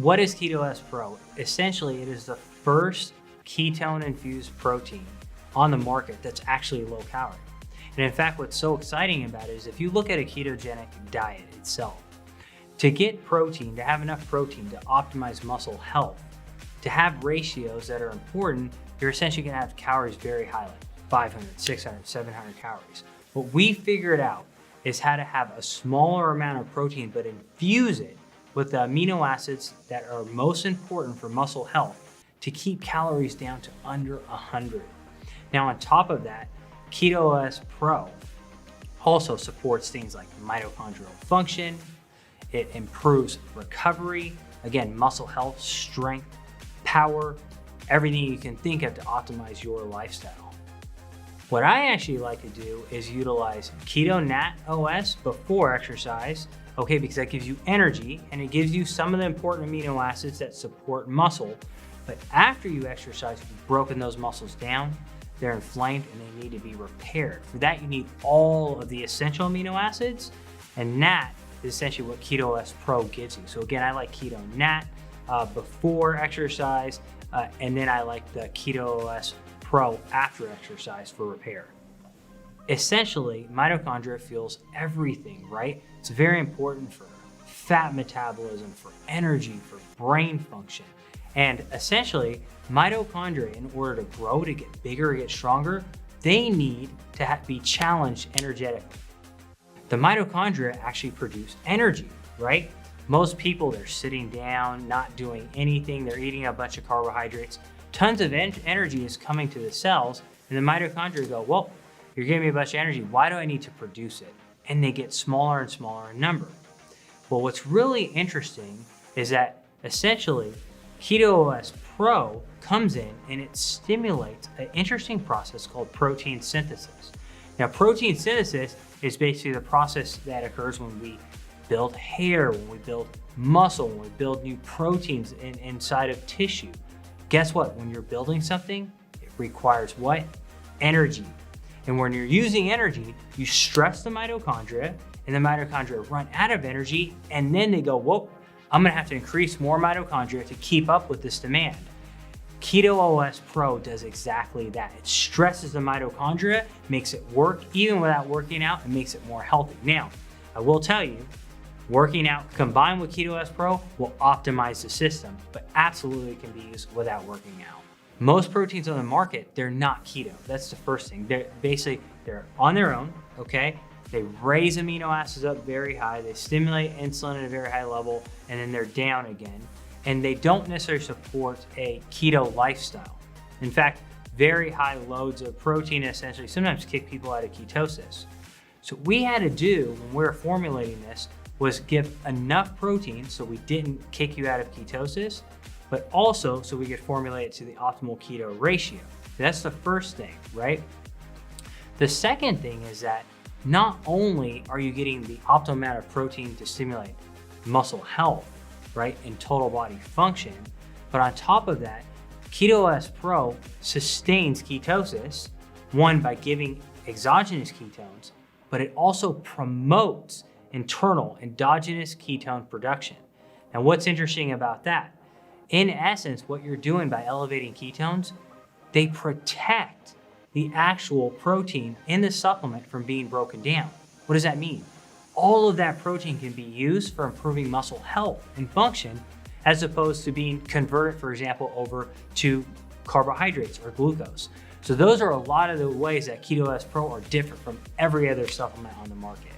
what is Keto S Pro? Essentially, it is the first ketone-infused protein on the market that's actually low calorie. And in fact, what's so exciting about it is if you look at a ketogenic diet itself, to get protein, to have enough protein to optimize muscle health, to have ratios that are important, you're essentially gonna have calories very high, like 500, 600, 700 calories. What we figured out is how to have a smaller amount of protein, but infuse it with the amino acids that are most important for muscle health to keep calories down to under 100. Now, on top of that, Keto S Pro also supports things like mitochondrial function. It improves recovery, again, muscle health, strength, power, everything you can think of to optimize your lifestyle. What I actually like to do is utilize Keto Nat OS before exercise, okay, because that gives you energy and it gives you some of the important amino acids that support muscle. But after you exercise, you've broken those muscles down, they're inflamed and they need to be repaired. For that, you need all of the essential amino acids, and Nat is essentially what Keto S Pro gives you. So again, I like Keto Nat before exercise, and then I like the Keto S Pro after exercise for repair. Essentially, mitochondria fuels everything, right? It's very important for fat metabolism, for energy, for brain function. And essentially, mitochondria, in order to grow, to get bigger, get stronger, they need to be challenged energetically. The mitochondria actually produce energy, right? Most people, they're sitting down, not doing anything, they're eating a bunch of carbohydrates. Tons of energy is coming to the cells, and the mitochondria go, well, you're giving me a bunch of energy, why do I need to produce it? And they get smaller and smaller in number. Well, what's really interesting is that essentially, Keto S Pro comes in and it stimulates an interesting process called protein synthesis. Now, protein synthesis is basically the process that occurs when we build hair, when we build muscle, when we build new proteins inside of tissue. Guess what? When you're building something, it requires what? Energy. And when you're using energy, you stress the mitochondria, and the mitochondria run out of energy, and then they go, whoa, I'm gonna have to increase more mitochondria to keep up with this demand. Keto OS Pro does exactly that. It stresses the mitochondria, makes it work even without working out, and makes it more healthy. Now, I will tell you, working out combined with Keto S Pro will optimize the system, but absolutely can be used without working out. Most proteins on the market, they're not keto. That's the first thing. They're on their own, okay? They raise amino acids up very high, they stimulate insulin at a very high level, and then they're down again. And they don't necessarily support a keto lifestyle. In fact, very high loads of protein essentially sometimes kick people out of ketosis. So what we had to do when we were formulating this was give enough protein so we didn't kick you out of ketosis, but also so we could formulate it to the optimal keto ratio. That's the first thing, right? The second thing is that not only are you getting the optimal amount of protein to stimulate muscle health, right, and total body function, but on top of that, Keto S Pro sustains ketosis, one, by giving exogenous ketones, but it also promotes internal endogenous ketone production. Now, what's interesting about that? In essence, what you're doing by elevating ketones, they protect the actual protein in the supplement from being broken down. What does that mean? All of that protein can be used for improving muscle health and function, as opposed to being converted, for example, over to carbohydrates or glucose. So those are a lot of the ways that Keto S Pro are different from every other supplement on the market.